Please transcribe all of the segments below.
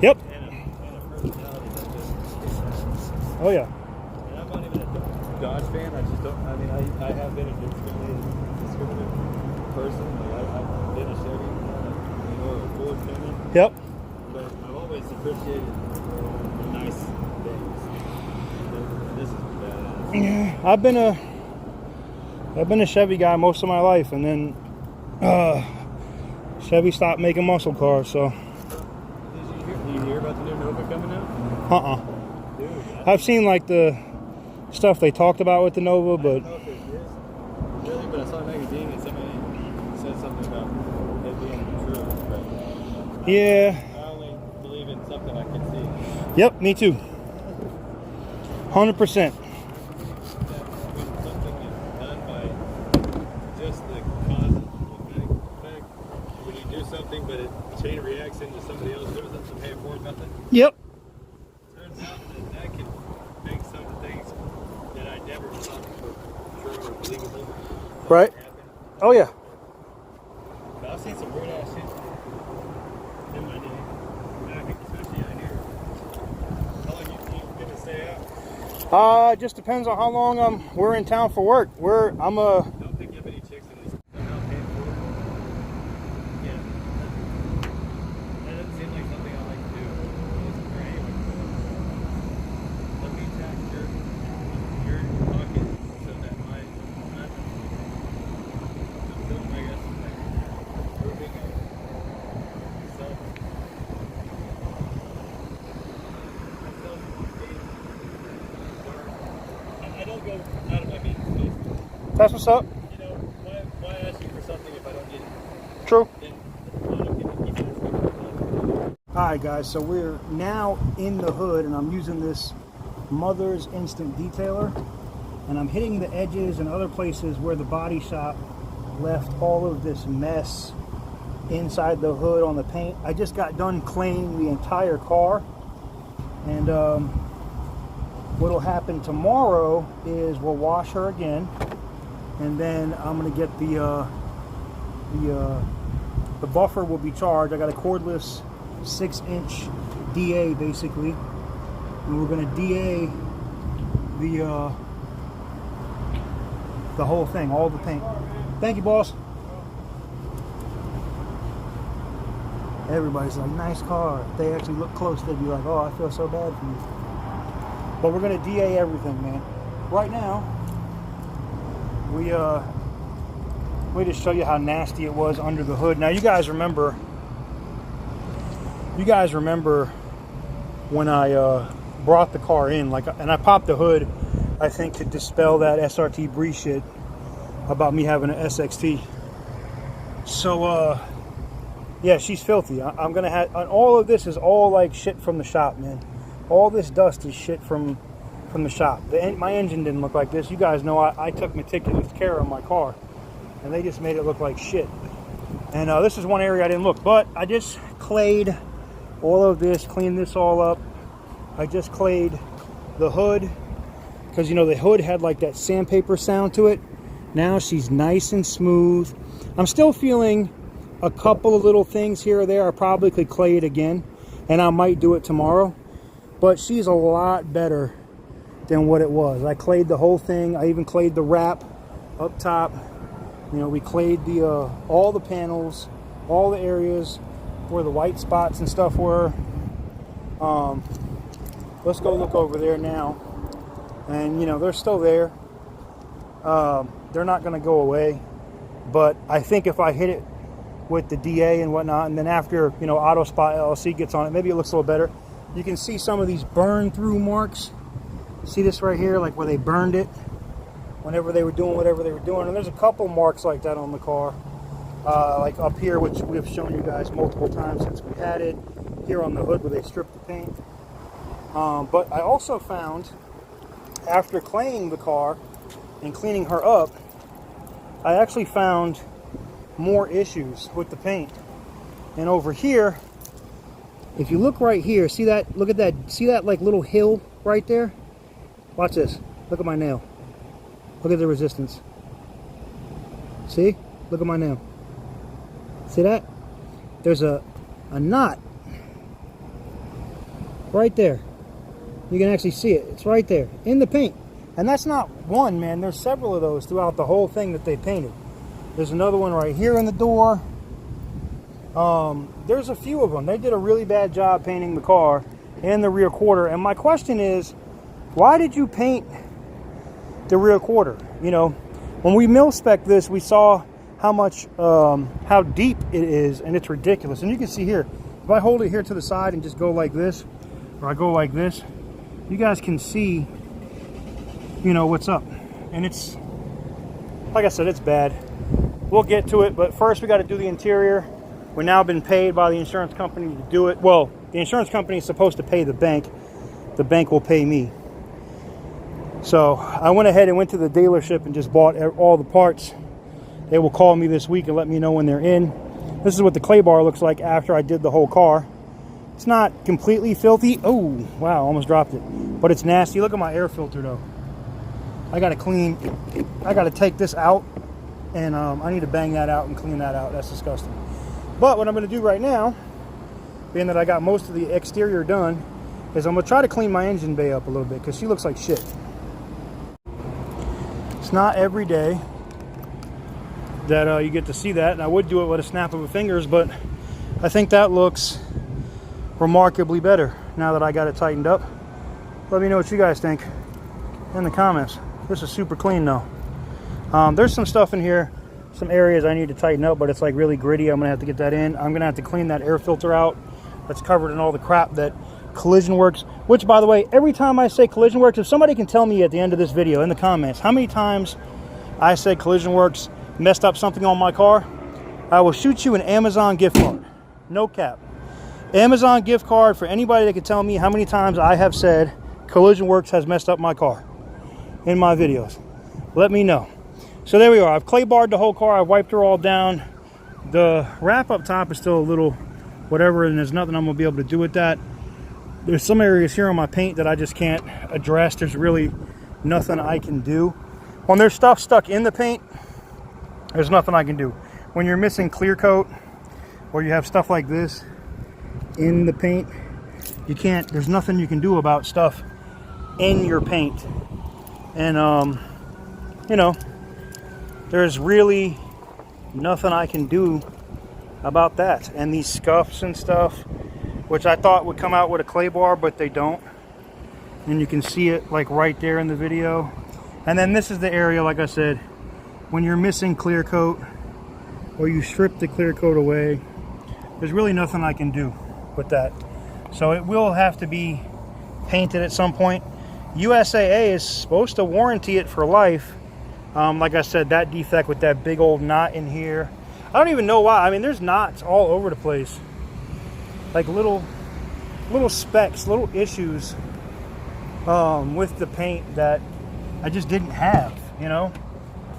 Yep. And a personality that just Oh yeah. and I'm not even a Dodge fan. I just don't. I mean, I have been a discriminative person. Like I've been a Chevy, or a Ford fan. Yep. But I've always appreciated the nice things. And this is badass. Yeah, I've been a Chevy guy most of my life, and then Chevy stopped making muscle cars. So. Did you hear about the new Nova coming out? Dude, I've seen like the stuff they talked about with the Nova, I but don't know if it is really, but I saw a magazine and somebody said something about it being true. But yeah. I only believe in something I can see. Yep, me too. 100%. When something is done by just the cause of the effect, when you do something but it chain reacts into somebody else doing something to pay it forward method, Yep. turns out that can make some things that I never thought were true or believable. Right. Happen. Oh yeah. But I've seen some weird ass shit in my day. Back, especially out here. How long you gonna stay out? It just depends on how long we're in town for work. Don't pick up any chicks in this. I'm not paying for it. Yeah. That doesn't seem like something I like to do. It's great. Let me tax your pocket so that my not I guess like proving self I don't go out of my means. That's what's up. You know, why ask you for something if I don't get it? True. Then I don't get it. Alright guys, so we're now in the hood and I'm using this Mother's Instant Detailer and I'm hitting the edges and other places where the body shop left all of this mess inside the hood on the paint. I just got done cleaning the entire car, and what'll happen tomorrow is we'll wash her again, and then I'm gonna get the buffer will be charged. I got a cordless 6-inch DA basically, and we're gonna DA the whole thing, all the paint. Thank you, boss. Everybody's like, nice car. If they actually look close, they'd be like, oh, I feel so bad for you. But we're gonna DA everything, man. Right now, we just show you how nasty it was under the hood. Now, you guys remember when I brought the car in, and I popped the hood, I think, to dispel that SRT Breeze shit about me having an SXT. So, yeah, she's filthy. I'm gonna have, and all of this is all like shit from the shop, man. All this dust is shit from the shop. My engine didn't look like this. You guys know I took meticulous care of my car, and they just made it look like shit. And this is one area I didn't look, but I just clayed all of this, cleaned this all up. I just clayed the hood, because you know the hood had like that sandpaper sound to it. Now she's nice and smooth. I'm still feeling a couple of little things here or there. I probably could clay it again, and I might do it tomorrow, but she's a lot better than what it was. I clayed the whole thing. I even clayed the wrap up top. You know, we clayed the all the panels, all the areas where the white spots and stuff were. Let's go look over there now, and you know, they're still there. They're not going to go away, but I think if I hit it with the DA and whatnot, and then after, you know, Auto Spot LLC gets on it, maybe it looks a little better. You can see some of these burn through marks. See this right here, like where they burned it whenever they were doing whatever they were doing. And there's a couple marks like that on the car, like up here, which we've shown you guys multiple times since we had it, here on the hood where they stripped the paint. But I also found, after cleaning the car and cleaning her up, I actually found more issues with the paint. And over here, if you look right here, see that, look at that, see that like little hill right there? Watch this, look at my nail. Look at the resistance. See? Look at my nail. See that? There's a knot right there. You can actually see it. It's right there in the paint. And that's not one, man. There's several of those throughout the whole thing that they painted. There's another one right here in the door. There's a few of them. They did a really bad job painting the car and the rear quarter. And my question is, why did you paint the rear quarter? You know, when we mil spec this, we saw how much, how deep it is, and it's ridiculous. And you can see here, if I hold it here to the side and just go like this, or I go like this, you guys can see, you know, what's up. And it's, like I said, it's bad. We'll get to it, but first we got to do the interior. We've now been paid by the insurance company to do it. Well, the insurance company is supposed to pay the bank. The bank will pay me. So I went ahead and went to the dealership and just bought all the parts. They will call me this week and let me know when they're in. This is what the clay bar looks like after I did the whole car. It's not completely filthy. Oh, wow, almost dropped it. But it's nasty. Look at my air filter, though. I got to clean. I got to take this out, and I need to bang that out and clean that out. That's disgusting. But what I'm going to do right now, being that I got most of the exterior done, is I'm going to try to clean my engine bay up a little bit because she looks like shit. It's not every day that you get to see that, and I would do it with a snap of the fingers, but I think that looks remarkably better now that I got it tightened up. Let me know what you guys think in the comments. This is super clean though. There's some stuff in here, some areas I need to tighten up, but it's like really gritty. I'm gonna have to get that in. I'm gonna have to clean that air filter out that's covered in all the crap that Collision Works, which by the way, every time I say Collision Works, if somebody can tell me at the end of this video in the comments how many times I say Collision Works messed up something on my car, I will shoot you an Amazon gift card. No cap. Amazon gift card for anybody that can tell me how many times I have said Collision Works has messed up my car in my videos. Let me know. So there we are. I've clay barred the whole car. I've wiped her all down. The wrap up top is still a little whatever, and there's nothing I'm going to be able to do with that. There's some areas here on my paint that I just can't address. There's really nothing I can do. When there's stuff stuck in the paint, there's nothing I can do. When you're missing clear coat, or you have stuff like this in the paint, you can't, there's nothing you can do about stuff in your paint. And you know, there's really nothing I can do about that. And these scuffs and stuff, which I thought would come out with a clay bar, but they don't. And you can see it like right there in the video. And then this is the area, like I said, when you're missing clear coat or you strip the clear coat away, there's really nothing I can do with that. So it will have to be painted at some point. USAA is supposed to warranty it for life. Like I said, that defect with that big old knot in here, I don't even know why. I mean, there's knots all over the place, like little specks, little issues with the paint that I just didn't have, you know.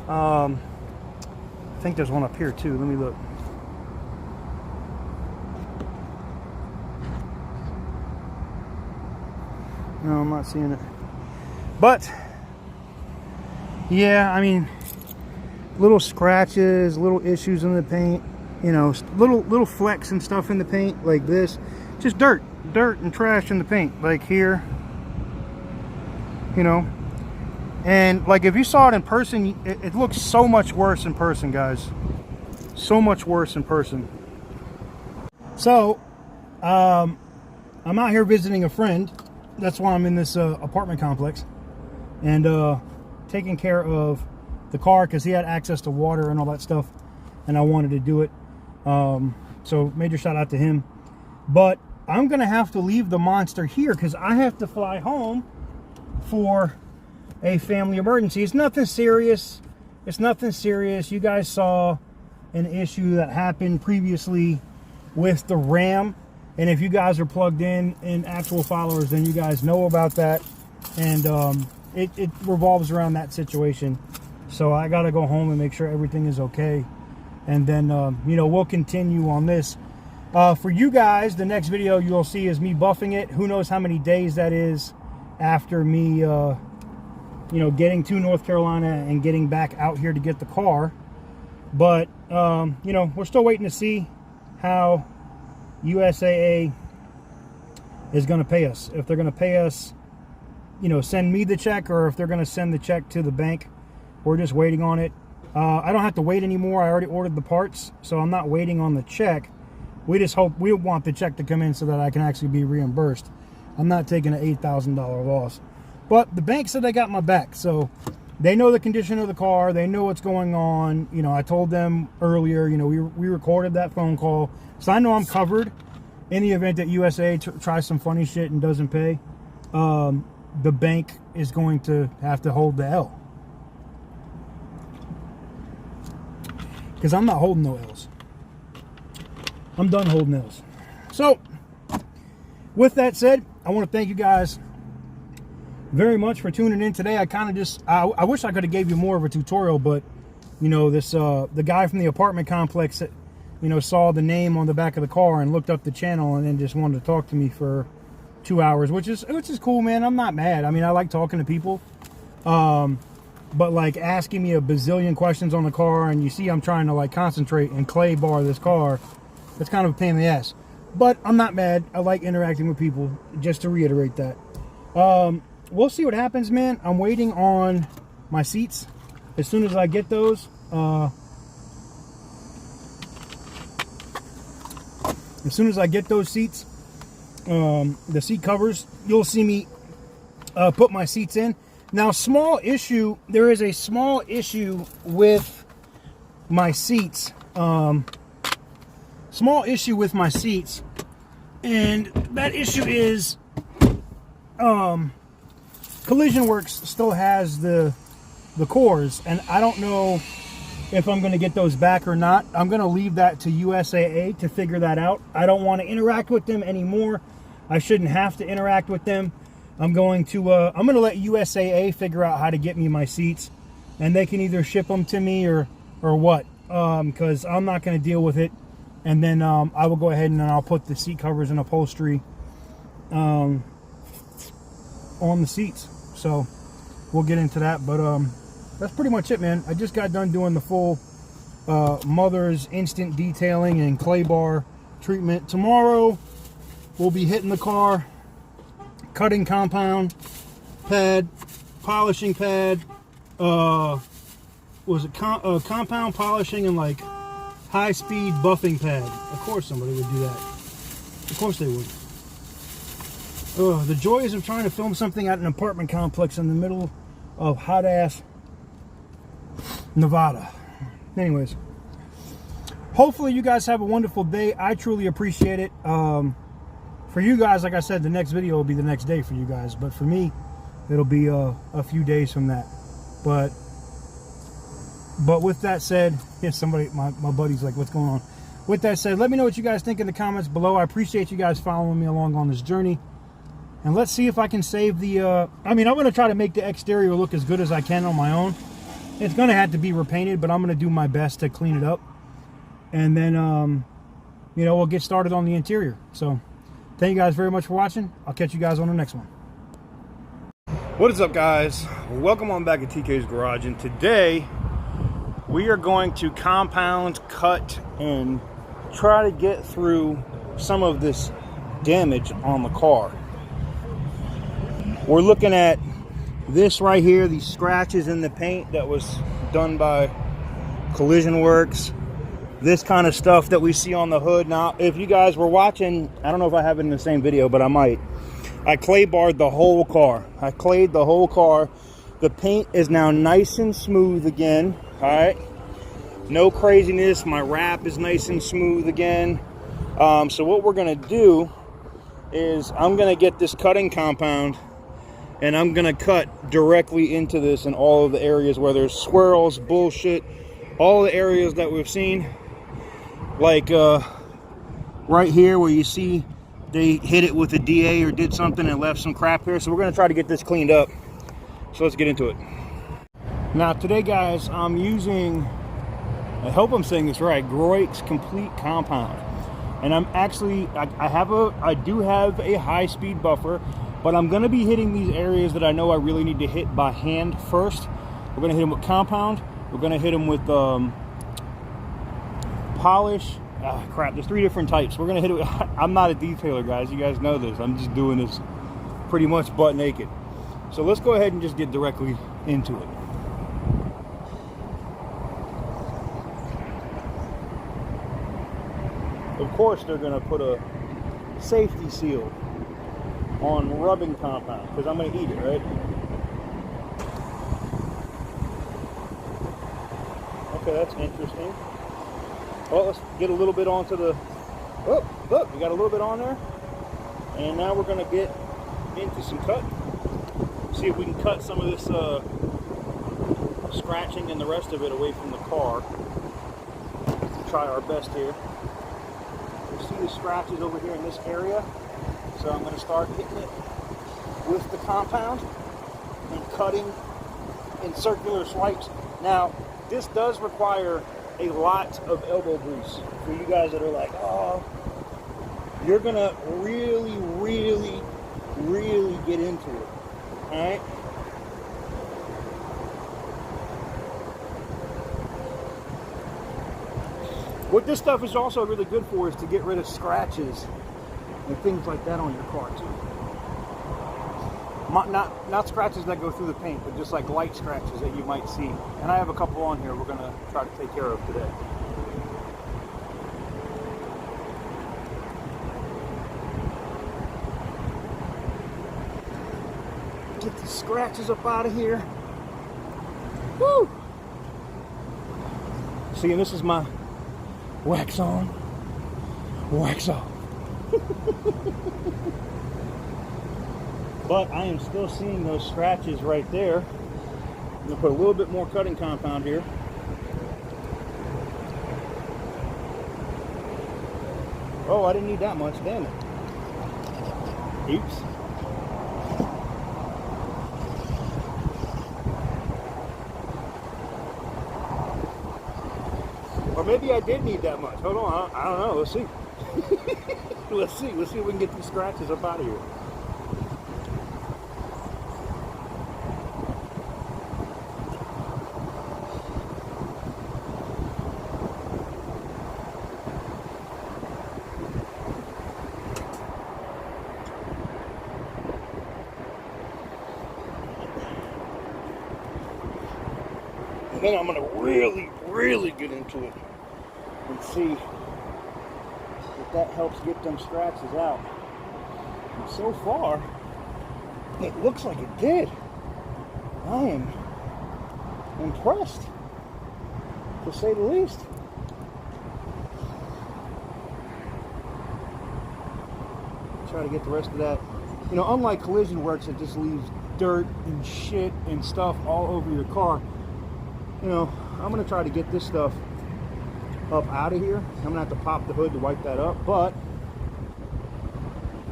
I think there's one up here too. Let me look. No, I'm not seeing it. But yeah, I mean, little scratches, little issues in the paint, you know, little flecks and stuff in the paint like this. Just dirt and trash in the paint, like here, you know. And like if you saw it in person, it looks so much worse in person, guys. So much worse in person. So I'm out here visiting a friend. That's why I'm in this apartment complex, and taking care of the car because he had access to water and all that stuff, and I wanted to do it. So major shout out to him. But I'm gonna have to leave the Monster here because I have to fly home for a family emergency. It's nothing serious. It's nothing serious. You guys saw an issue that happened previously with the RAM. And if you guys are plugged in actual followers, then you guys know about that. And it revolves around that situation. So I got to go home and make sure everything is okay. And then, you know, we'll continue on this. For you guys, the next video you'll see is me buffing it. Who knows how many days that is after me, you know, getting to North Carolina and getting back out here to get the car. But, you know, we're still waiting to see how USAA is going to pay us. If they're going to pay us, you know, send me the check, or if they're going to send the check to the bank. We're just waiting on it. I don't have to wait anymore. I already ordered the parts, so I'm not waiting on the check. We want the check to come in so that I can actually be reimbursed. I'm not taking an $8,000 loss. But the bank said they got my back, so they know the condition of the car. They know what's going on. You know, I told them earlier, you know, we recorded that phone call. So I know I'm covered in the event that USA tries some funny shit and doesn't pay. The bank is going to have to hold the L. Because I'm not holding no L's. I'm done holding L's. So, with that said, I want to thank you guys very much for tuning in today. I kind of just, I wish I could have gave you more of a tutorial, but, you know, this, the guy from the apartment complex, you know, saw the name on the back of the car and looked up the channel and then just wanted to talk to me for 2 hours, which is cool, man. I'm not mad. I mean, I like talking to people. But like asking me a bazillion questions on the car, and you see I'm trying to like concentrate and clay bar this car, it's kind of a pain in the ass. But I'm not mad. I like interacting with people, just to reiterate that. We'll see what happens, man. I'm waiting on my seats. As soon as I get those, seats, the seat covers, you'll see me put my seats in. Now, there is a small issue with my seats. Small issue with my seats. And that issue is Collision Works still has the cores. And I don't know if I'm going to get those back or not. I'm going to leave that to USAA to figure that out. I don't want to interact with them anymore. I shouldn't have to interact with them. I'm going to let USAA figure out how to get me my seats, and they can either ship them to me or what, because I'm not going to deal with it. And then I will go ahead and I'll put the seat covers and upholstery on the seats. So we'll get into that, but that's pretty much it, man. I just got done doing the full Mother's instant detailing and clay bar treatment. Tomorrow we'll be hitting the car, cutting compound pad, polishing pad, compound polishing, and like high-speed buffing pad. Of course somebody would do that. Of course they would. The joys of trying to film something at an apartment complex in the middle of hot-ass Nevada. Anyways, hopefully you guys have a wonderful day. I truly appreciate it. For you guys, like I said, the next video will be the next day for you guys. But for me, it'll be a few days from that. But with that said, yeah, my buddy's like, what's going on? With that said, let me know what you guys think in the comments below. I appreciate you guys following me along on this journey. And let's see if I can save the, I'm going to try to make the exterior look as good as I can on my own. It's going to have to be repainted, but I'm going to do my best to clean it up. And then, you know, we'll get started on the interior. So, thank you guys very much for watching. I'll catch you guys on the next one. What is up, guys? Welcome on back to TK's Garage. And today, we are going to compound, cut, and try to get through some of this damage on the car. We're looking at this right here, these scratches in the paint that was done by Collision Works. This kind of stuff that we see on the hood. Now, if you guys were watching, I don't know if I have it in the same video, but I might. I clay barred the whole car. I clayed the whole car. The paint is now nice and smooth again. All right. No craziness. My wrap is nice and smooth again. So what we're going to do is I'm going to get this cutting compound, and I'm going to cut directly into this in all of the areas where there's swirls, bullshit, all the areas that we've seen. Like right here where you see they hit it with a DA or did something and left some crap here. So we're going to try to get this cleaned up. So let's get into it. Now today, guys, I'm using, I hope I'm saying this right, Groix Complete Compound. And I'm actually, I do have a high-speed buffer, but I'm going to be hitting these areas that I know I really need to hit by hand first. We're going to hit them with compound. We're going to hit them with polish crap, there's 3 different types. We're gonna hit it with, I'm not a detailer, guys, you guys know this. I'm just doing this pretty much butt naked. So let's go ahead and just get directly into it. Of course they're gonna put a safety seal on rubbing compound because I'm gonna eat it, right? Okay, that's interesting. Well, let's get a little bit onto the, oh, look, we got a little bit on there. And now we're gonna get into some cut. See if we can cut some of this scratching and the rest of it away from the car. Try our best here. You see the scratches over here in this area. So I'm gonna start hitting it with the compound and cutting in circular swipes. Now, this does require a lot of elbow grease for you guys that are like, oh, you're gonna really get into it. All right. What this stuff is also really good for is to get rid of scratches and things like that on your car too. Not scratches that go through the paint, but just like light scratches that you might see. And I have a couple on here we're gonna try to take care of today. Get the scratches up out of here. Woo! See, and this is my wax on, wax off. But I am still seeing those scratches right there. I'm gonna put a little bit more cutting compound here. Oh, I didn't need that much, damn it. Oops. Or maybe I did need that much. Hold on, I don't know, let's see. Let's see if we can get these scratches up out of here. And then I'm gonna really get into it and see if that helps get them scratches out. And so far, it looks like it did. I am impressed, to say the least. Try to get the rest of that. You know, unlike collision works, it just leaves dirt and shit and stuff all over your car. You know, I'm gonna try to get this stuff up out of here. I'm gonna have to pop the hood to wipe that up, but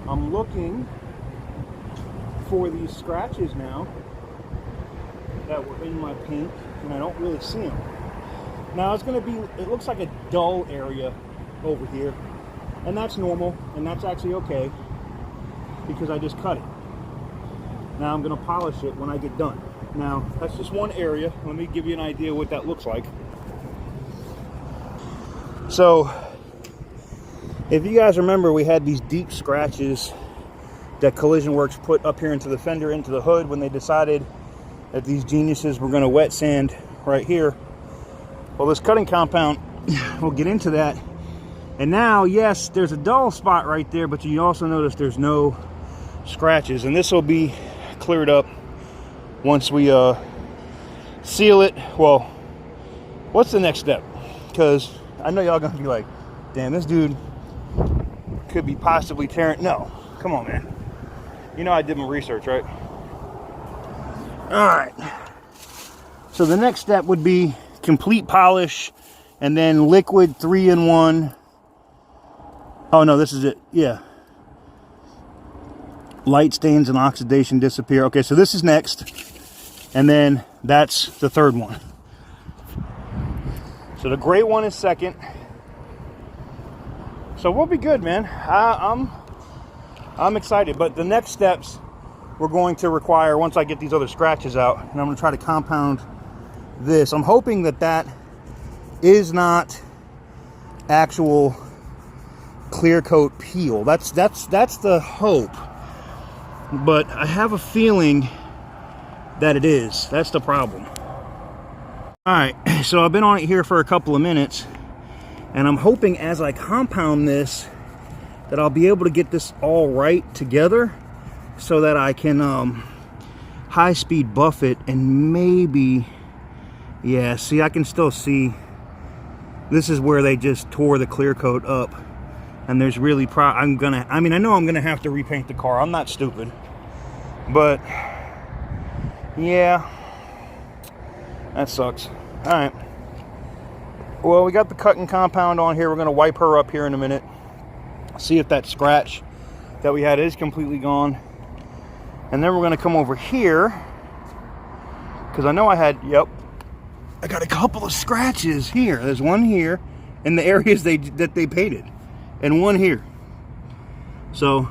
I'm looking for these scratches now that were in my paint, and I don't really see them. Now it's gonna be, it looks like a dull area over here, and that's normal, and that's actually okay because I just cut it. Now I'm gonna polish it when I get done. Now, that's just one area. Let me give you an idea what that looks like. So, if you guys remember, we had these deep scratches that Collision Works put up here into the fender, into the hood, when they decided that these geniuses were gonna wet sand right here. Well, this cutting compound, we'll get into that. And now, yes, there's a dull spot right there, but you also notice there's no scratches. And this will be cleared up once we seal it. Well, what's the next step? Because I know y'all gonna be like, damn, this dude could be possibly tearing. No, come on, man. You know I did my research, right? All right. So the next step would be complete polish and then liquid 3-in-1. Oh no, this is it. Yeah. Light stains and oxidation disappear. Okay, so this is next. And then that's the third one. So the gray one is second. So we'll be good, man. I'm excited. But the next steps we're going to require, once I get these other scratches out, and I'm going to try to compound this. I'm hoping that that is not actual clear coat peel. That's the hope. But I have a feeling that it is. That's the problem. Alright, so I've been on it here for a couple of minutes, and I'm hoping as I compound this that I'll be able to get this all right together so that I can high speed buff it, and maybe, yeah, see, I can still see this is where they just tore the clear coat up, and there's really I know I'm gonna have to repaint the car. I'm not stupid, but yeah, that sucks. All right, well, we got the cutting compound on here. We're gonna wipe her up here in a minute, see if that scratch that we had is completely gone. And then we're going to come over here, because I know I got a couple of scratches here. There's one here in the areas that they painted, and one here. So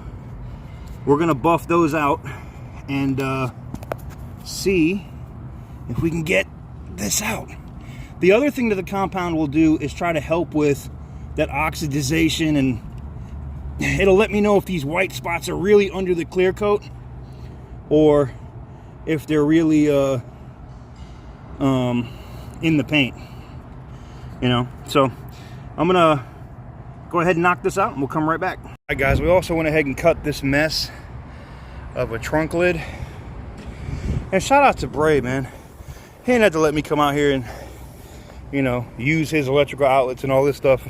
we're going to buff those out and see if we can get this out. The other thing that the compound will do is try to help with that oxidization, and it'll let me know if these white spots are really under the clear coat or if they're really in the paint, you know. So I'm gonna go ahead and knock this out, and we'll come right back. All right, guys, we also went ahead and cut this mess of a trunk lid. And shout out to Bray, man. He didn't have to let me come out here and, you know, use his electrical outlets and all this stuff.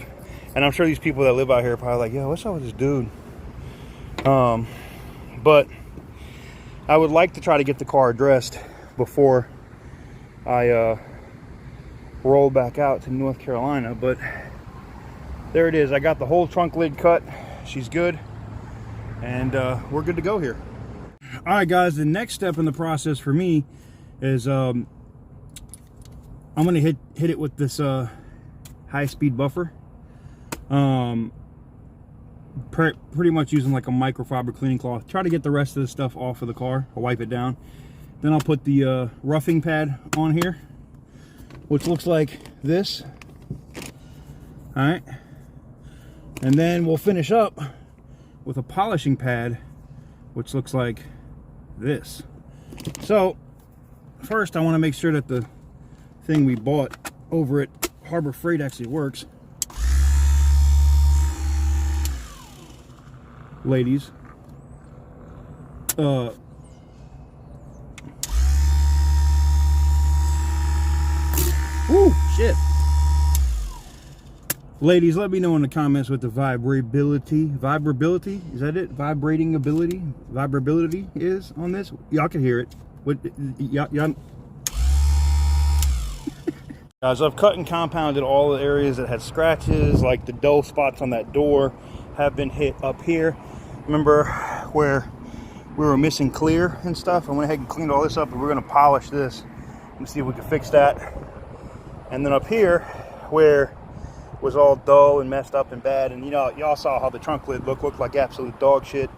And I'm sure these people that live out here are probably like, yo, what's up with this dude? But I would like to try to get the car addressed before I roll back out to North Carolina. But there it is. I got the whole trunk lid cut. She's good. And we're good to go here. All right, guys, the next step in the process for me is I'm going to hit it with this high-speed buffer. Pretty much using like a microfiber cleaning cloth. Try to get the rest of the stuff off of the car. I'll wipe it down. Then I'll put the roughing pad on here, which looks like this. All right, and then we'll finish up with a polishing pad, which looks like this. So first I want to make sure that the thing we bought over at Harbor Freight actually works. Ladies, ooh, shit. Ladies, let me know in the comments what the vibrability, is that it? Vibrability is on this. Y'all can hear it. What, y'all. Guys, I've cut and compounded all the areas that had scratches, like the dull spots on that door have been hit up here. Remember where we were missing clear and stuff? I went ahead and cleaned all this up, and we're gonna polish this and see if we can fix that. And then up here where it was all dull and messed up and bad, and you know, y'all saw how the trunk lid looked like absolute dog shit.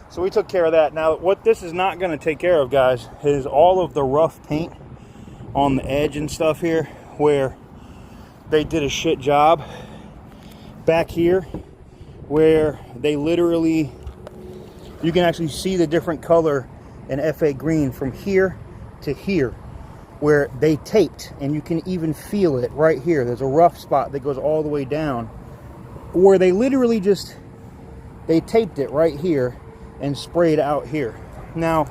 So we took care of that. Now what this is not gonna take care of, guys, is all of the rough paint on the edge and stuff here where they did a shit job. Back here where they literally, you can actually see the different color in FA green from here to here where they taped, and you can even feel it right here. There's a rough spot that goes all the way down where they literally just, they taped it right here and sprayed out here. Now,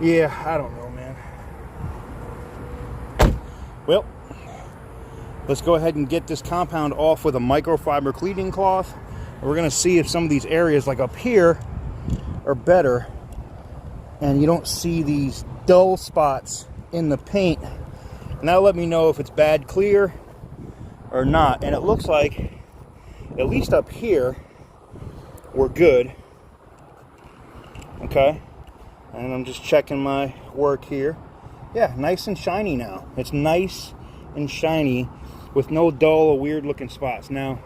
yeah, I don't know, man. Well, let's go ahead and get this compound off with a microfiber cleaning cloth. We're gonna see if some of these areas like up here are better and you don't see these dull spots in the paint. And that'll let me know if it's bad clear or not. And it looks like, at least up here, we're good. Okay, and I'm just checking my work here. Yeah, nice and shiny now. It's nice and shiny with no dull or weird looking spots. Now,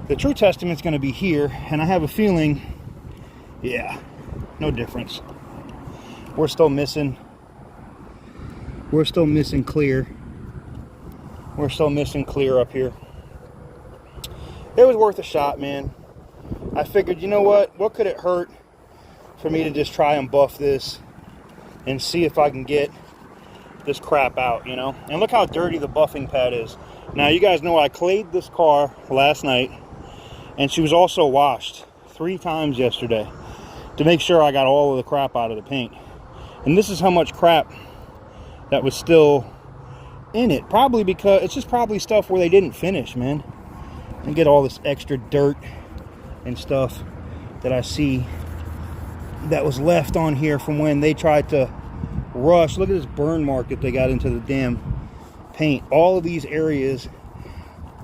the true testament's gonna be here, and I have a feeling, yeah, no difference. We're still missing clear. We're still missing clear up here. it was worth a shot, man. I figured, you know what could it hurt for me to just try and buff this and see if I can get this crap out, you know? And look how dirty the buffing pad is. Now, you guys know I clayed this car last night, and she was also washed 3 times yesterday to make sure I got all of the crap out of the paint. And this is how much crap that was still in it. Probably because it's just probably stuff where they didn't finish, man. And get all this extra dirt and stuff that I see that was left on here from when they tried to rush. Look at this burn mark that they got into the damn paint. All of these areas.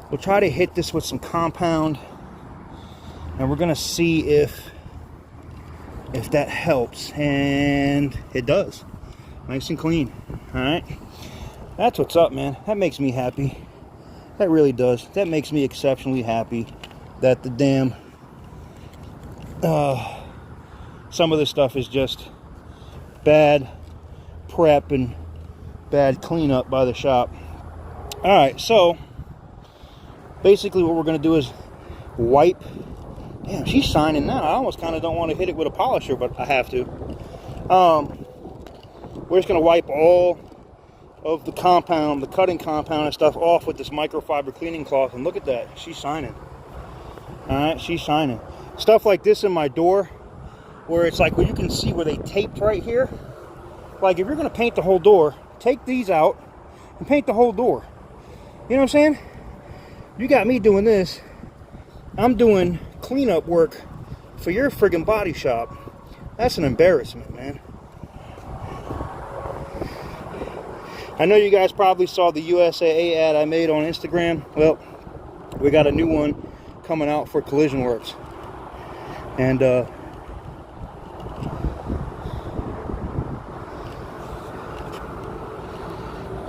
We'll try to hit this with some compound, and we're gonna see if that helps, and it does. Nice and clean. All right, that's what's up, man. That makes me happy. That really does. That makes me exceptionally happy that the damn some of this stuff is just bad prep and bad cleanup by the shop. All right, so basically what we're going to do is wipe. Damn, she's shining now. I almost kind of don't want to hit it with a polisher, but I have to. We're just going to wipe all of the compound, the cutting compound and stuff off with this microfiber cleaning cloth. And look at that, she's shining. All right, she's shining. Stuff like this in my door, where it's like, well, you can see where they taped right here. Like, if you're going to paint the whole door, take these out and paint the whole door. You know what I'm saying? You got me doing this. I'm doing cleanup work for your friggin' body shop. That's an embarrassment, man. I know you guys probably saw the USAA ad I made on Instagram. Well, we got a new one coming out for Collision Works. And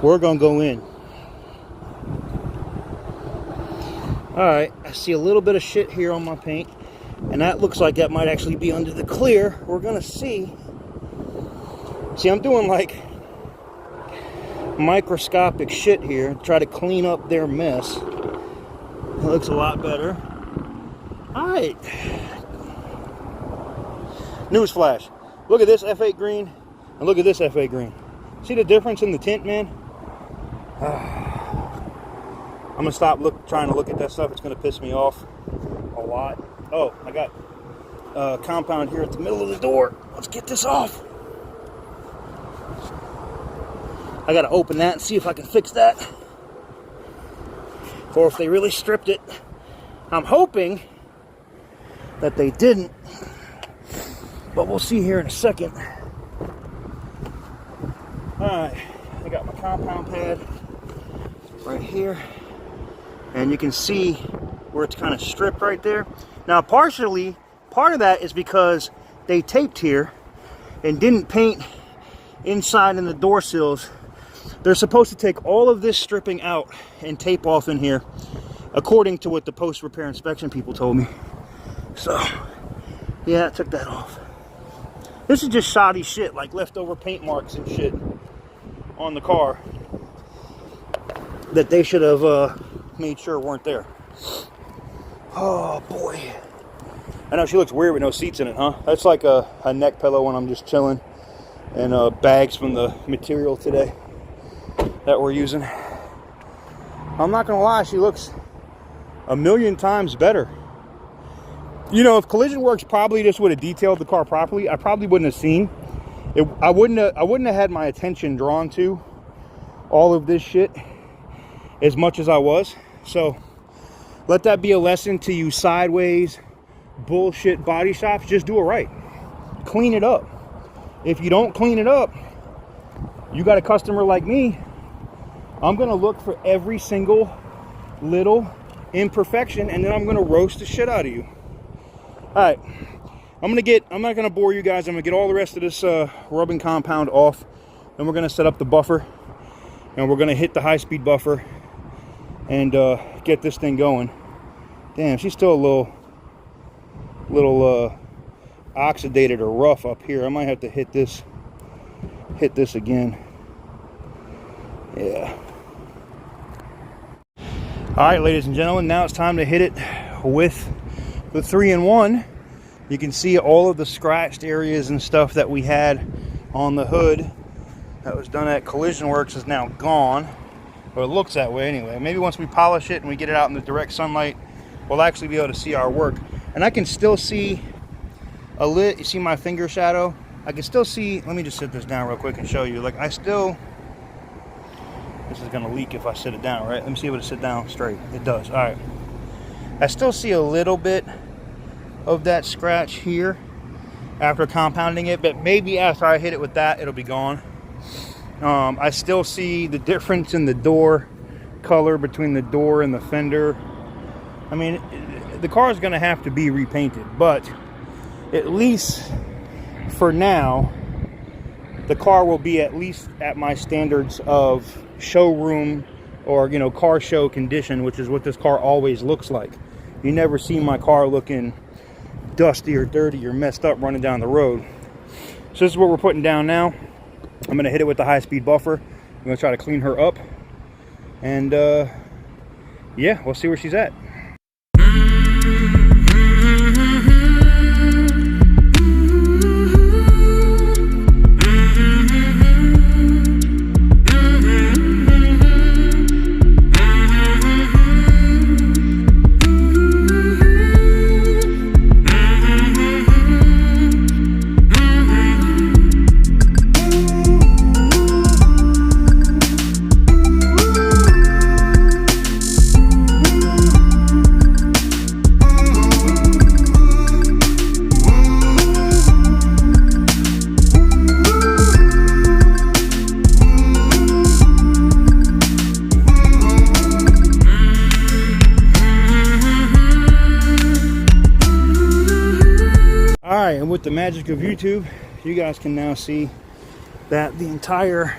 we're gonna go in. Alright, I see a little bit of shit here on my paint, and that looks like that might actually be under the clear. We're gonna see. See, I'm doing like microscopic shit here to try to clean up their mess. It looks a lot better. Alright. Newsflash. Look at this F8 green and look at this F8 green. See the difference in the tint, man? I'm gonna stop trying to look at that stuff. It's gonna piss me off a lot. Oh, I got compound here at the middle of the door. Let's get this off. I gotta open that and see if I can fix that, or if they really stripped it. I'm hoping that they didn't, but we'll see here in a second. Alright, I got my compound pad right here, and you can see where it's kind of stripped right there. Now partially, part of that is because they taped here and didn't paint inside in the door sills. They're supposed to take all of this stripping out and tape off in here, according to what the post-repair inspection people told me. So, yeah, I took that off. This is just shoddy shit, like leftover paint marks and shit on the car that they should have made sure weren't there. Oh boy. I know she looks weird with no seats in it, huh? That's like a neck pillow when I'm just chilling, and bags from the material today that we're using. I'm not gonna lie, she looks a million times better. You know, if Collision Works probably just would have detailed the car properly, I probably wouldn't have seen it. I wouldn't have had my attention drawn to all of this shit as much as I was. So let that be a lesson to you sideways bullshit body shops. Just do it right. Clean it up. If you don't clean it up, you got a customer like me, I'm gonna look for every single little imperfection, and then I'm gonna roast the shit out of you. All right, I'm not gonna bore you guys. I'm gonna get all the rest of this rubbing compound off, and we're gonna set up the buffer, and we're gonna hit the high-speed buffer and get this thing going. Damn, she's still a little oxidated or rough up here. I might have to hit this again. Yeah. All right, ladies and gentlemen, now it's time to hit it with the 3-in-1, you can see all of the scratched areas and stuff that we had on the hood that was done at Collision Works is now gone, or it looks that way anyway. Maybe once we polish it and we get it out in the direct sunlight, we'll actually be able to see our work. And I can still see a lit. You see my finger shadow? I can still see. Let me just sit this down real quick and show you. Like, I still, this is gonna leak if I sit it down, right? Let me see if it'll sit down straight. It does. All right. I still see a little bit of that scratch here after compounding it, but maybe after I hit it with that, it'll be gone. I still see the difference in the door color between the door and the fender. I mean, the car is going to have to be repainted, but at least for now, the car will be at least at my standards of showroom or, you know, car show condition, which is what this car always looks like. You never see my car looking dusty or dirty or messed up running down the road. So this is what we're putting down now. I'm going to hit it with the high-speed buffer. I'm going to try to clean her up. And, yeah, we'll see where she's at. And with the magic of YouTube, you guys can now see that the entire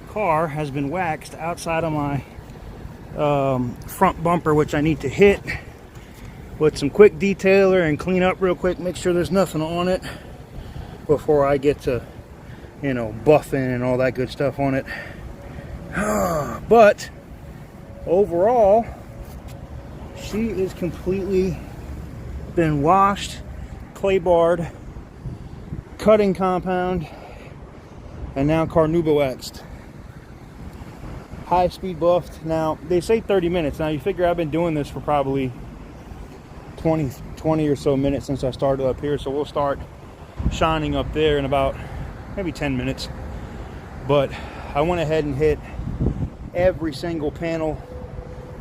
car has been waxed outside of my front bumper, which I need to hit with some quick detailer and clean up real quick, make sure there's nothing on it before I get to, you know, buffing and all that good stuff on it. But overall, she is completely been washed, clay barred, cutting compound, and now carnauba waxed. High speed buffed. Now they say 30 minutes. Now you figure I've been doing this for probably 20 or so minutes since I started up here, so we'll start shining up there in about maybe 10 minutes. But I went ahead and hit every single panel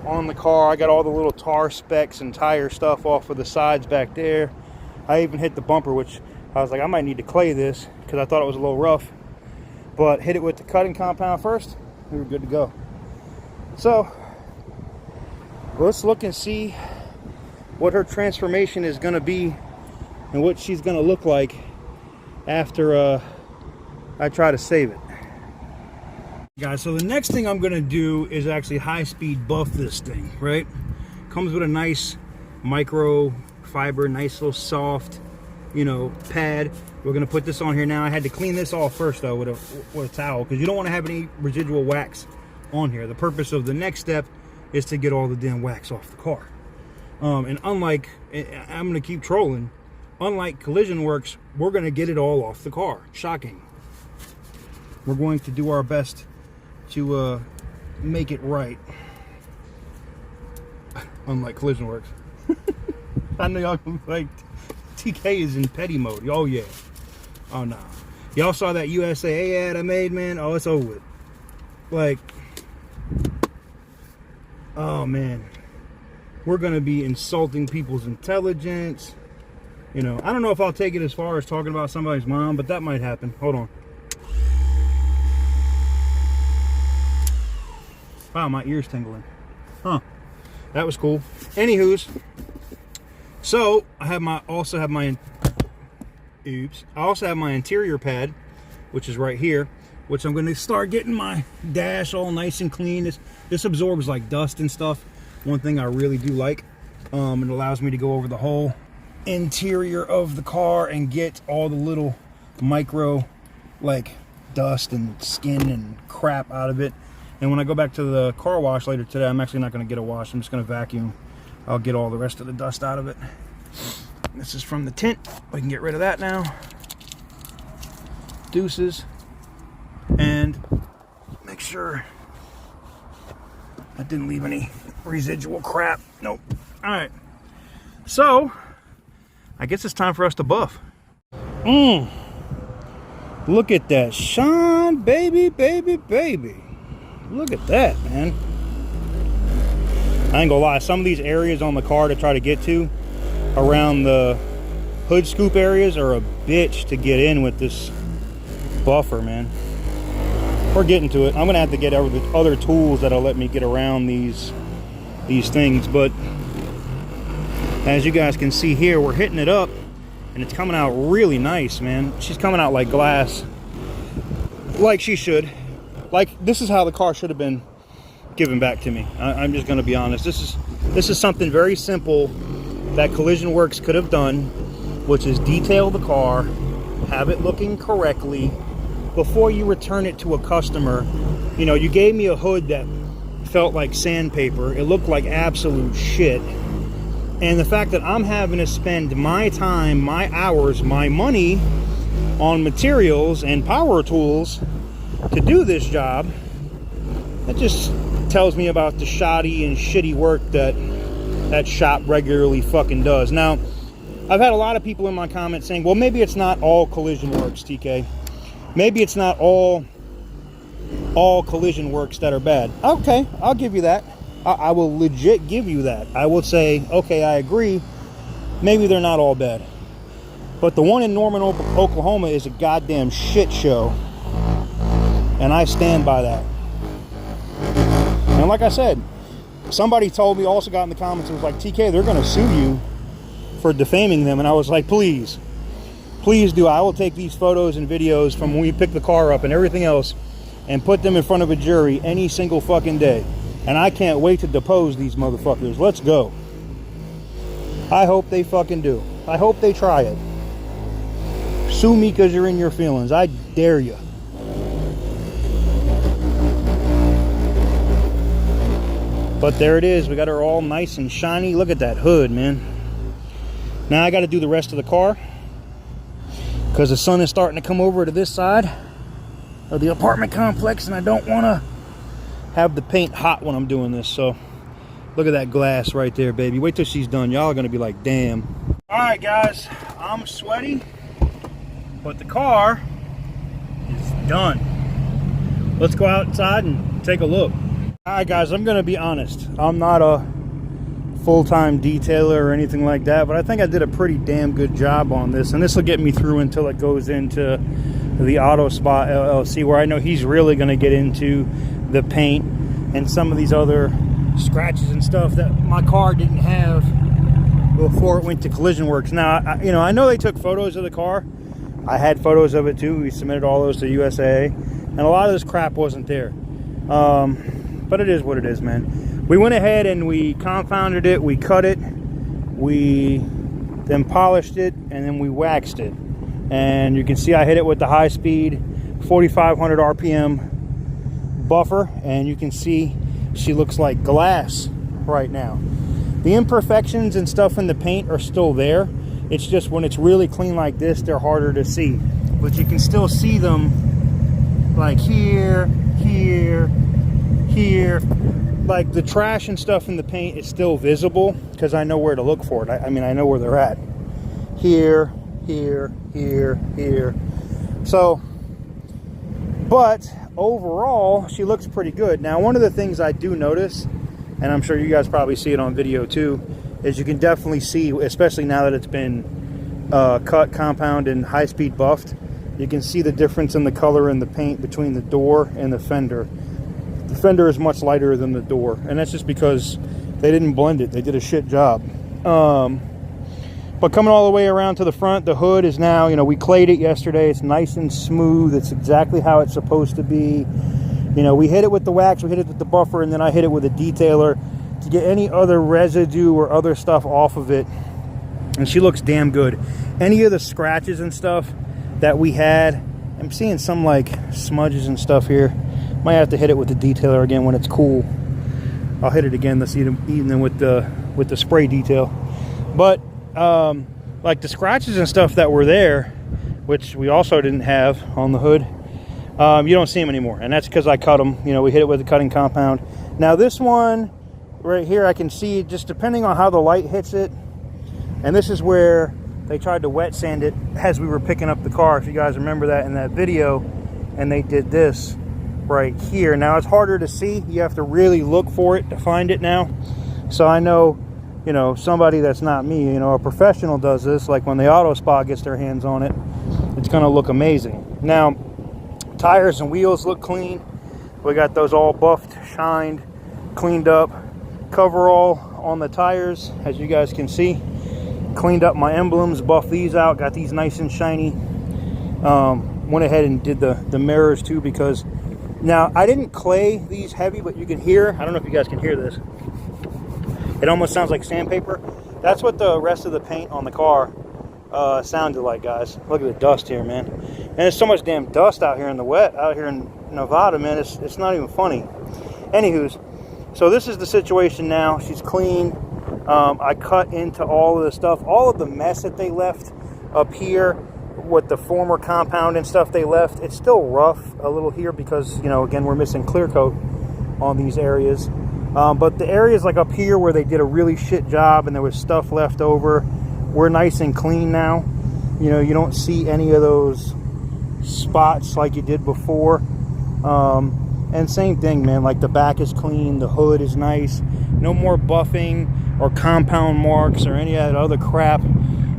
on the car. I got all the little tar specks and tire stuff off of the sides back there. I even hit the bumper, which I was like, I might need to clay this because I thought it was a little rough. But hit it with the cutting compound first, we were good to go. So let's look and see what her transformation is going to be and what she's going to look like after I try to save it. Guys, so the next thing I'm going to do is actually high-speed buff this thing, right? Comes with a nice micro fiber, nice little soft, you know, pad. We're going to put this on here now. I had to clean this off first, though, with a towel, because you don't want to have any residual wax on here. The purpose of the next step is to get all the damn wax off the car. And unlike, I'm going to keep trolling, unlike Collision Works, we're going to get it all off the car. Shocking. We're going to do our best to make it right. Unlike Collision Works. I know y'all can be like, TK is in petty mode. Oh yeah. Oh no. Y'all saw that USAA ad I made, man? Oh, it's over with. Like, oh man. We're gonna be insulting people's intelligence. You know, I don't know if I'll take it as far as talking about somebody's mom, but that might happen. Hold on. Wow, my ear's tingling. Huh. That was cool. Anywho's, so I also have my interior pad, which is right here, which I'm going to start getting my dash all nice and clean. This absorbs like dust and stuff. One thing I really do like. It allows me to go over the whole interior of the car and get all the little micro like dust and skin and crap out of it. And when I go back to the car wash later today, I'm actually not going to get a wash. I'm just going to vacuum I'll get all the rest of the dust out of it. This is from the tint. We can get rid of that now. Deuces. And make sure I didn't leave any residual crap. Nope. All right. So, I guess it's time for us to buff. Look at that shine, baby, baby, baby. Look at that, man. I ain't gonna lie, some of these areas on the car to try to get to around the hood scoop areas are a bitch to get in with this buffer, man. We're getting to it. I'm gonna have to get other tools that'll let me get around these things, but as you guys can see here, we're hitting it up and it's coming out really nice, man. She's coming out like glass, like she should. Like, this is how the car should have been given back to me. I'm just gonna be honest. This is something very simple that Collision Works could have done, which is detail the car, have it looking correctly before you return it to a customer. You know, you gave me a hood that felt like sandpaper. It looked like absolute shit. And the fact that I'm having to spend my time, my hours, my money on materials and power tools to do this job, that just tells me about the shoddy and shitty work that that shop regularly fucking does. Now, I've had a lot of people in my comments saying, well, maybe it's not all Collision Works, TK. Maybe it's not all Collision Works that are bad. Okay, I'll give you that. I will legit give you that. I will say, okay, I agree. Maybe they're not all bad. But the one in Norman, Oklahoma is a goddamn shit show. And I stand by that. And like I said, somebody told me, also got in the comments, it was like, TK, they're going to sue you for defaming them. And I was like, please do. I will take these photos and videos from when we pick the car up and everything else and put them in front of a jury any single fucking day. And I can't wait to depose these motherfuckers. Let's go. I hope they fucking do. I hope they try it. Sue me because you're in your feelings. I dare you. But there it is. We got her all nice and shiny. Look at that hood, man. Now I got to do the rest of the car because the sun is starting to come over to this side of the apartment complex, and I don't want to have the paint hot when I'm doing this. So look at that glass right there, baby. Wait till she's done. Y'all are gonna be like, damn. All right, guys, I'm sweaty, but the car is done. Let's go outside and take a look. All right, guys, I'm gonna be honest. I'm not a full-time detailer or anything like that, but I think I did a pretty damn good job on this, and this will get me through until it goes into the Auto Spot LLC, where I know he's really gonna get into the paint and some of these other scratches and stuff that my car didn't have before it went to Collision Works. Now, I know they took photos of the car. I had photos of it too. We submitted all those to USAA, and a lot of this crap wasn't there. But it is what it is, man. We went ahead and we compounded it, we cut it, we then polished it, and then we waxed it. And you can see I hit it with the high speed 4,500 RPM buffer, and you can see she looks like glass right now. The imperfections and stuff in the paint are still there. It's just when it's really clean like this, they're harder to see. But you can still see them like here, here, here. Like the trash and stuff in the paint is still visible because I know where to look for it. I mean, I know where they're at. Here, here, here, here. So, but overall, she looks pretty good. Now, one of the things I do notice, and I'm sure you guys probably see it on video too, is you can definitely see, especially now that it's been cut, compound, and high-speed buffed, you can see the difference in the color and the paint between the door and the fender. The fender is much lighter than the door, and that's just because they didn't blend it. They did a shit job. But coming all the way around to the front, the hood is now, we clayed it yesterday. It's nice and smooth. It's exactly how it's supposed to be. We hit it with the wax, we hit it with the buffer, and then I hit it with a detailer to get any other residue or other stuff off of it. And she looks damn good. Any of the scratches and stuff that we had, I'm seeing some like smudges and stuff here. Might have to hit it with the detailer again when it's cool. I'll hit it again this evening with the with the spray detail. But like the scratches and stuff that were there, which we also didn't have on the hood, you don't see them anymore, and that's because I cut them. You know, we hit it with a cutting compound. Now this one right here, I can see, just depending on how the light hits it, and this is where they tried to wet sand it as we were picking up the car, if you guys remember that in that video, and they did this right here. Now it's harder to see, you have to really look for it to find it now. So I know, you know, somebody that's not me, you know, a professional does this, like when the Auto Spa gets their hands on it, it's gonna look amazing. Now tires and wheels look clean. We got those all buffed, shined, cleaned up. Coverall on the tires, as you guys can see. Cleaned up my emblems, buffed these out, got these nice and shiny. Went ahead and did the mirrors too, because now I didn't clay these heavy, but you can hear, I don't know if you guys can hear this, it almost sounds like sandpaper. That's what the rest of the paint on the car sounded like, guys. Look at the dust here, man. And there's so much damn dust out here in the wet, out here in Nevada, man. It's not even funny. Anywho's, so this is the situation now. She's clean. I cut into all of the stuff, all of the mess that they left up here with the former compound and stuff they left. It's still rough a little here because, you know, again, we're missing clear coat on these areas. But the areas like up here where they did a really shit job and there was stuff left over, we're nice and clean now. You know, you don't see any of those spots like you did before. And same thing, man, like the back is clean, the hood is nice, no more buffing or compound marks or any of that other crap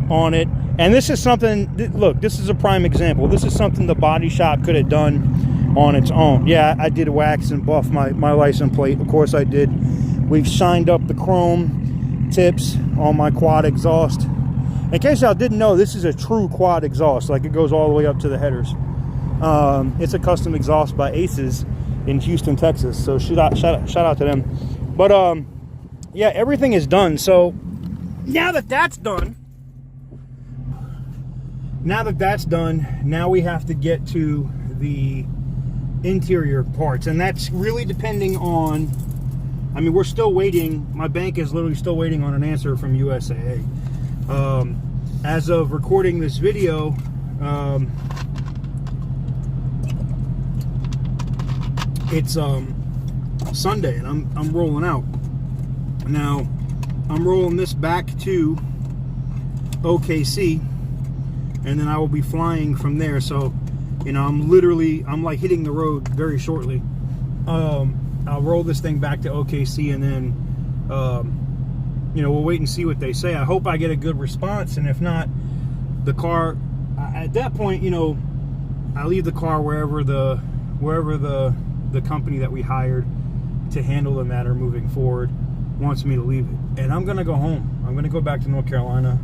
on it. And this is something, look, this is a prime example. This is something the body shop could have done on its own. Yeah, I did wax and buff my license plate, of course I did. We've shined up the chrome tips on my quad exhaust. In case y'all didn't know, this is a true quad exhaust, like it goes all the way up to the headers. It's a custom exhaust by Aces in Houston, Texas. So shout out to them. But yeah, everything is done. So now that that's done, now we have to get to the interior parts, and that's really depending on, I mean, we're still waiting. My bank is literally still waiting on an answer from USAA. As of recording this video, it's Sunday, and I'm rolling out. Now I'm rolling this back to OKC, and then I will be flying from there. So, you know, I'm like hitting the road very shortly. I'll roll this thing back to OKC, and then you know, we'll wait and see what they say. I hope I get a good response, and if not, the car at that point, you know, I leave the car wherever the company that we hired to handle the matter moving forward wants me to leave it. And I'm gonna go home. I'm gonna go back to North Carolina.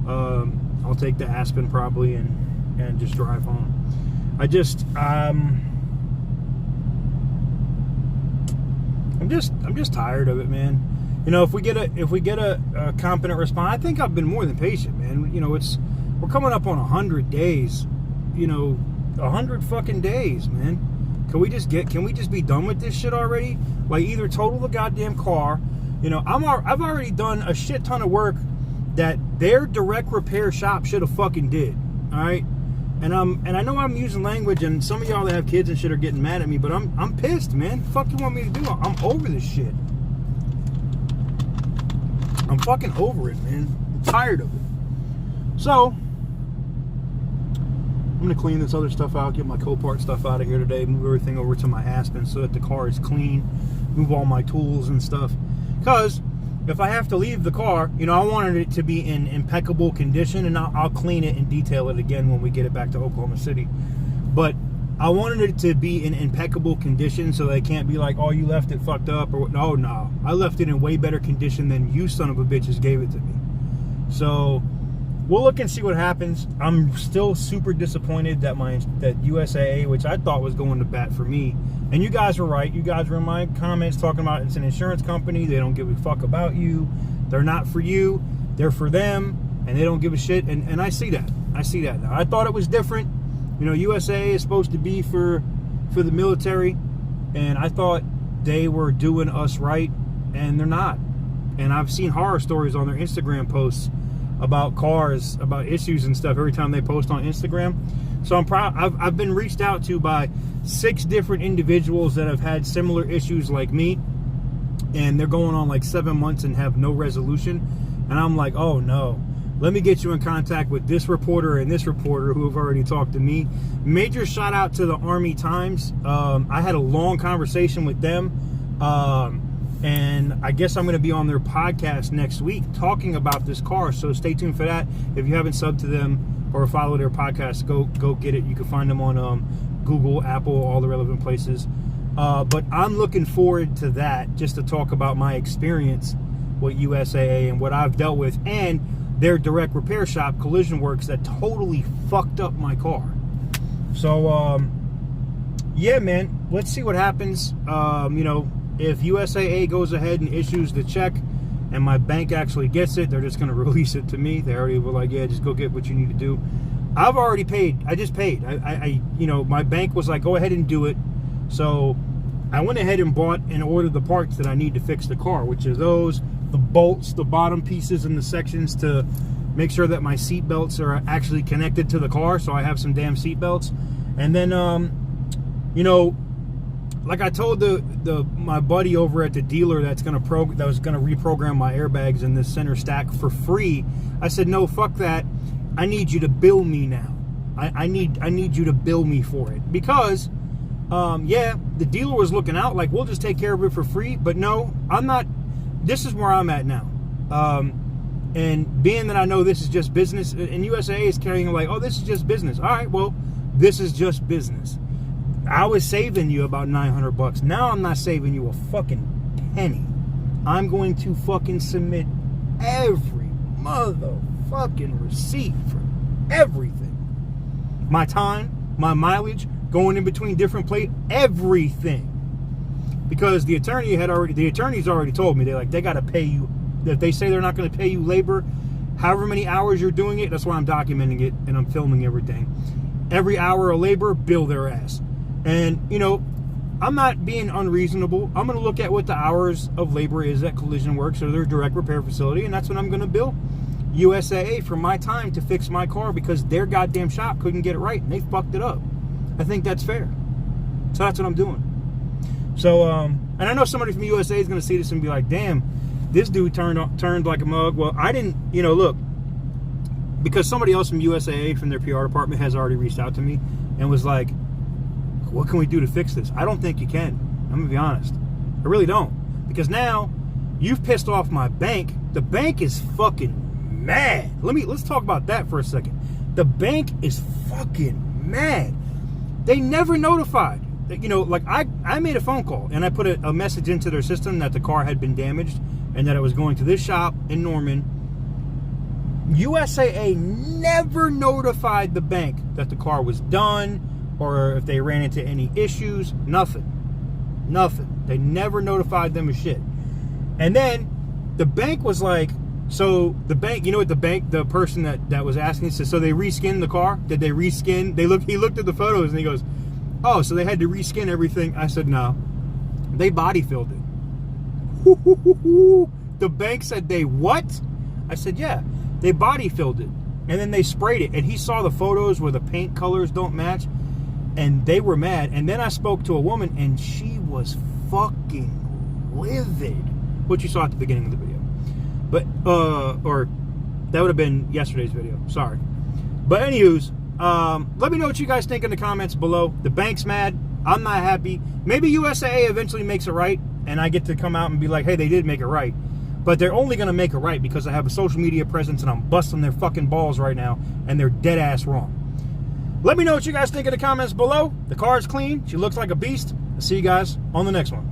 I'll take the Aspen probably and just drive home. I'm just tired of it, man. You know, if we get a competent response, I think I've been more than patient, man. You know, we're coming up on 100 days. You know, 100 fucking days, man. Can we just be done with this shit already? Like, either total the goddamn car. You know, I've already done a shit ton of work that their direct repair shop should have fucking did. All right, and I know I'm using language, and some of y'all that have kids and shit are getting mad at me, but I'm pissed, man. The fuck you want me to do? I'm over this shit. I'm fucking over it, man. I'm tired of it. So I'm gonna clean this other stuff out, get my COPART stuff out of here today, move everything over to my Aspen so that the car is clean, move all my tools and stuff. Because if I have to leave the car, you know, I wanted it to be in impeccable condition, and I'll clean it and detail it again when we get it back to Oklahoma City. But I wanted it to be in impeccable condition so they can't be like, oh, you left it fucked up, or no, I left it in way better condition than you son of a bitches gave it to me. So we'll look and see what happens. I'm still super disappointed that USAA, which I thought was going to bat for me, and you guys were right. You guys were in my comments talking about it's an insurance company. They don't give a fuck about you. They're not for you. They're for them, and they don't give a shit. And I see that. I see that now. I thought it was different. You know, USAA is supposed to be for the military, and I thought they were doing us right, and they're not. and I've seen horror stories on their Instagram posts about cars, about issues and stuff every time they post on Instagram. So I'm proud. I've been reached out to by 6 different individuals that have had similar issues like me, and they're going on like 7 months and have no resolution. And I'm like, oh no, let me get you in contact with this reporter and this reporter who have already talked to me. Major shout out to the Army Times. I had a long conversation with them, and I guess I'm going to be on their podcast next week talking about this car. So stay tuned for that. If you haven't subbed to them or follow their podcast, go get it. You can find them on Google, Apple, all the relevant places. But I'm looking forward to that, just to talk about my experience with USAA and what I've dealt with, and their direct repair shop, Collision Works, that totally fucked up my car. So, yeah, man, let's see what happens. You know, if USAA goes ahead and issues the check and my bank actually gets it, they're just going to release it to me. They already were like, yeah, just go get what you need to do. I've already paid. I just paid. You know, my bank was like, go ahead and do it. So I went ahead and bought and ordered the parts that I need to fix the car, which are those, the bolts, the bottom pieces and the sections to make sure that my seat belts are actually connected to the car, so I have some damn seat belts. And then, you know, like I told my buddy over at the dealer that was gonna reprogram my airbags in this center stack for free, I said, no, fuck that. I need you to bill me now. I need you to bill me for it, because yeah, the dealer was looking out like, we'll just take care of it for free. But no, I'm not. This is where I'm at now. And being that I know this is just business, and USA is carrying like, oh, this is just business. All right, well, this is just business. I was saving you about $900. Now I'm not saving you a fucking penny. I'm going to fucking submit every motherfucking receipt for everything. My time, my mileage, going in between different places, everything. Because the attorneys already told me, they got to pay you. If they say they're not going to pay you labor, however many hours you're doing it, that's why I'm documenting it and I'm filming everything. Every hour of labor, bill their ass. And, you know, I'm not being unreasonable. I'm going to look at what the hours of labor is at Collision Works or their direct repair facility, and that's what I'm going to bill USAA for my time to fix my car, because their goddamn shop couldn't get it right and they fucked it up. I think that's fair. So that's what I'm doing. So, and I know somebody from USA is going to see this and be like, damn, this dude turned like a mug. Well, I didn't, you know, look, because somebody else from USAA from their PR department has already reached out to me and was like, what can we do to fix this? I don't think you can. I'm going to be honest. I really don't. Because now you've pissed off my bank. The bank is fucking mad. Let's talk about that for a second. The bank is fucking mad. They never notified. You know, like I made a phone call and I put a message into their system that the car had been damaged and that it was going to this shop in Norman. USAA never notified the bank that the car was done or if they ran into any issues. Nothing. They never notified them of shit. And then the bank was like, so the bank, you know what the person that was asking said, so they reskinned the car? Did they reskin? He looked at the photos and he goes, oh, so they had to reskin everything? I said, no. They body filled it. The bank said they what? I said, yeah. They body filled it. And then they sprayed it. And he saw the photos where the paint colors don't match. And they were mad. And then I spoke to a woman and she was fucking livid. Which you saw at the beginning of the video. But, or that would have been yesterday's video. Sorry. But anyways, let me know what you guys think in the comments below. The bank's mad. I'm not happy. Maybe USAA eventually makes it right, and I get to come out and be like, hey, they did make it right. But they're only going to make it right because I have a social media presence and I'm busting their fucking balls right now, and they're dead ass wrong. Let me know what you guys think in the comments below. The car is clean. She looks like a beast. I'll see you guys on the next one.